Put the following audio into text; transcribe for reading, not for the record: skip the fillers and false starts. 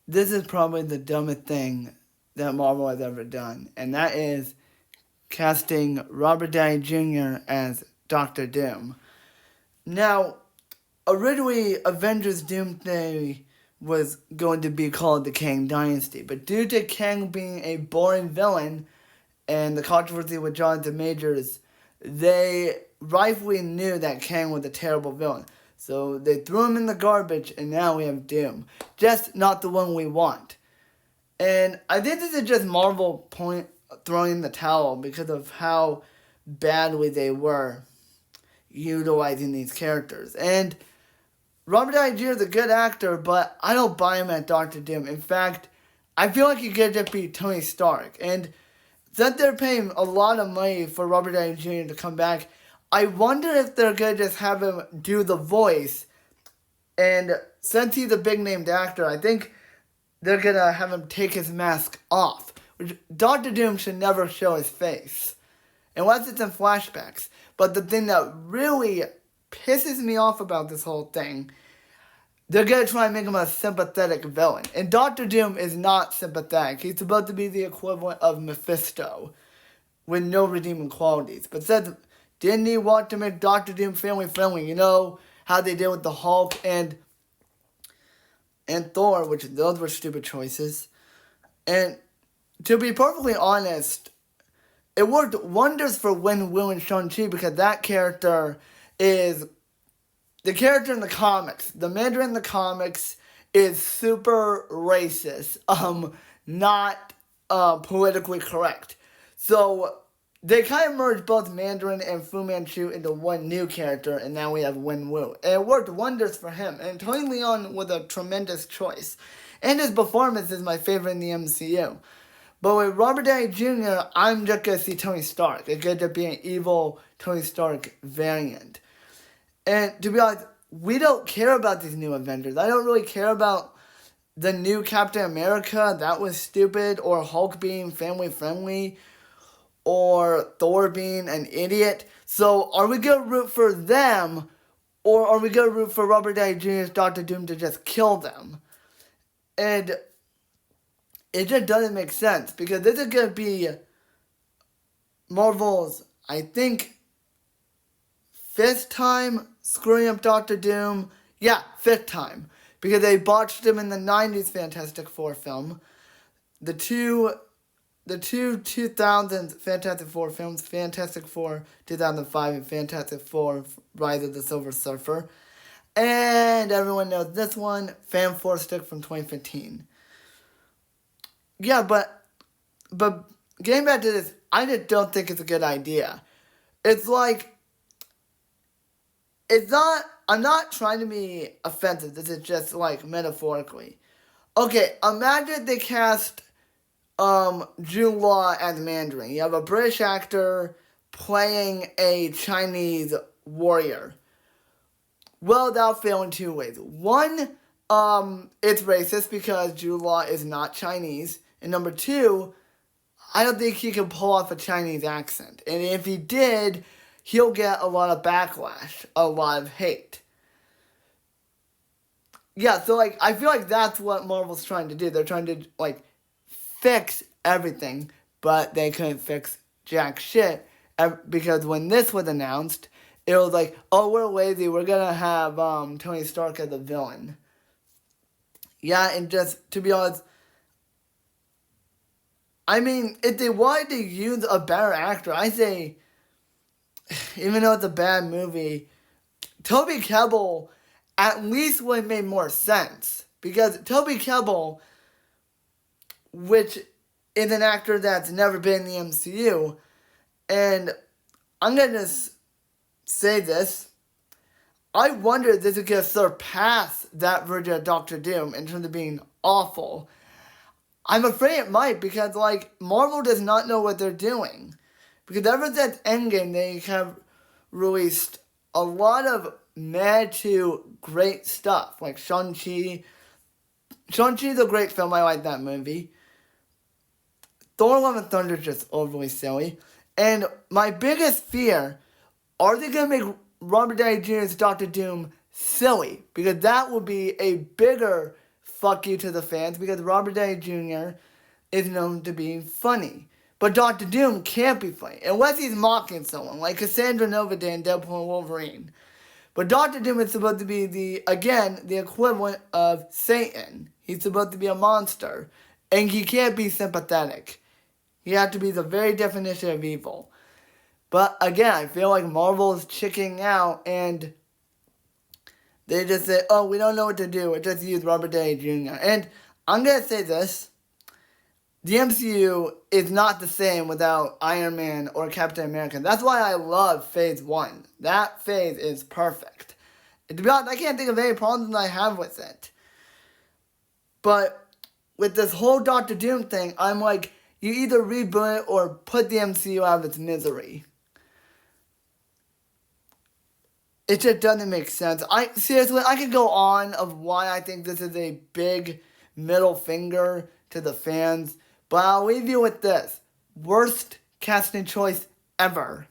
this is probably the dumbest thing that Marvel has ever done, and that is casting Robert Downey Jr. as Doctor Doom. Now, originally, Avengers Doomsday was going to be called the Kang Dynasty, but due to Kang being a boring villain and the controversy with Jonathan Majors, they rightfully knew that Kang was a terrible villain. So they threw him in the garbage, and now we have Doom. Just not the one we want. And I think this is just Marvel throwing in the towel because of how badly they were utilizing these characters. And Robert Downey Jr. is a good actor, but I don't buy him at Doctor Doom. In fact, I feel like he could just be Tony Stark. And since they're paying a lot of money for Robert Downey Jr. to come back, I wonder if they're going to just have him do the voice. And since he's a big-named actor, I think they're going to have him take his mask off. Which Doctor Doom should never show his face, unless it's in flashbacks. But the thing that really pisses me off about this whole thing, they're going to try and make him a sympathetic villain. And Doctor Doom is not sympathetic. He's supposed to be the equivalent of Mephisto, with no redeeming qualities. But says, didn't he want to make Doctor Doom family friendly? You know how they did with the Hulk and Thor, which those were stupid choices. And to be perfectly honest, it worked wonders for Wen-Wu and Shang-Chi because that character is the character in the comics. The Mandarin in the comics is super racist, not politically correct. So they kind of merged both Mandarin and Fu Manchu into one new character, and now we have Wen-Wu. And it worked wonders for him. And Tony Leung was a tremendous choice. And his performance is my favorite in the MCU. But with Robert Downey Jr., I'm just going to see Tony Stark. It's going to be an evil Tony Stark variant. And to be honest, we don't care about these new Avengers. I don't really care about the new Captain America. That was stupid. Or Hulk being family friendly. Or Thor being an idiot. So are we going to root for them? Or are we going to root for Robert Downey Jr.'s Doctor Doom to just kill them? And it just doesn't make sense. Because this is going to be Marvel's, I think, fifth time screwing up Doctor Doom. Yeah, fifth time. Because they botched him in the 90s Fantastic Four film. The two 2000s Fantastic Four films, Fantastic Four 2005 and Fantastic Four Rise of the Silver Surfer. And everyone knows this one, Fan Four Stick from 2015. Yeah, but getting back to this, I just don't think it's a good idea. It's like, I'm not trying to be offensive, this is just like metaphorically. Okay, imagine they cast Jude Law as Mandarin. You have a British actor playing a Chinese warrior. Well, that'll fail in two ways. One, it's racist because Jude Law is not Chinese. And number two, I don't think he can pull off a Chinese accent. And if he did, he'll get a lot of backlash, a lot of hate. Yeah, so like, I feel like that's what Marvel's trying to do. They're trying to, like, fix everything, but they couldn't fix jack shit. Because when this was announced, it was like, oh, we're lazy, we're gonna have Tony Stark as a villain. Yeah, and just, to be honest, I mean, if they wanted to use a better actor, I say, even though it's a bad movie, Toby Kebbell at least would have made more sense. Because Toby Kebbell, which is an actor that's never been in the MCU, and I'm going to say this, I wonder if this is going to surpass that version of Doctor Doom in terms of being awful. I'm afraid it might, because, like, Marvel does not know what they're doing. Because ever since Endgame, they have released a lot of mad to great stuff. Like Shang-Chi. Shang-Chi's a great film. I like that movie. Thor: Love and Thunder is just overly silly. And my biggest fear, are they going to make Robert Downey Jr.'s Doctor Doom silly? Because that would be a bigger fuck you to the fans because Robert Downey Jr. is known to be funny. But Doctor Doom can't be funny unless he's mocking someone, like Cassandra Nova did in Deadpool and Wolverine. But Doctor Doom is supposed to be the equivalent of Satan. He's supposed to be a monster. And he can't be sympathetic. He has to be the very definition of evil. But again, I feel like Marvel is chickening out and they just say, oh, we don't know what to do. Let's just use Robert Downey Jr. And I'm going to say this. The MCU is not the same without Iron Man or Captain America. That's why I love Phase 1. That phase is perfect. And to be honest, I can't think of any problems I have with it. But with this whole Doctor Doom thing, I'm like, you either reboot it or put the MCU out of its misery. It just doesn't make sense. Seriously, I could go on of why I think this is a big middle finger to the fans. But I'll leave you with this. Worst casting choice ever.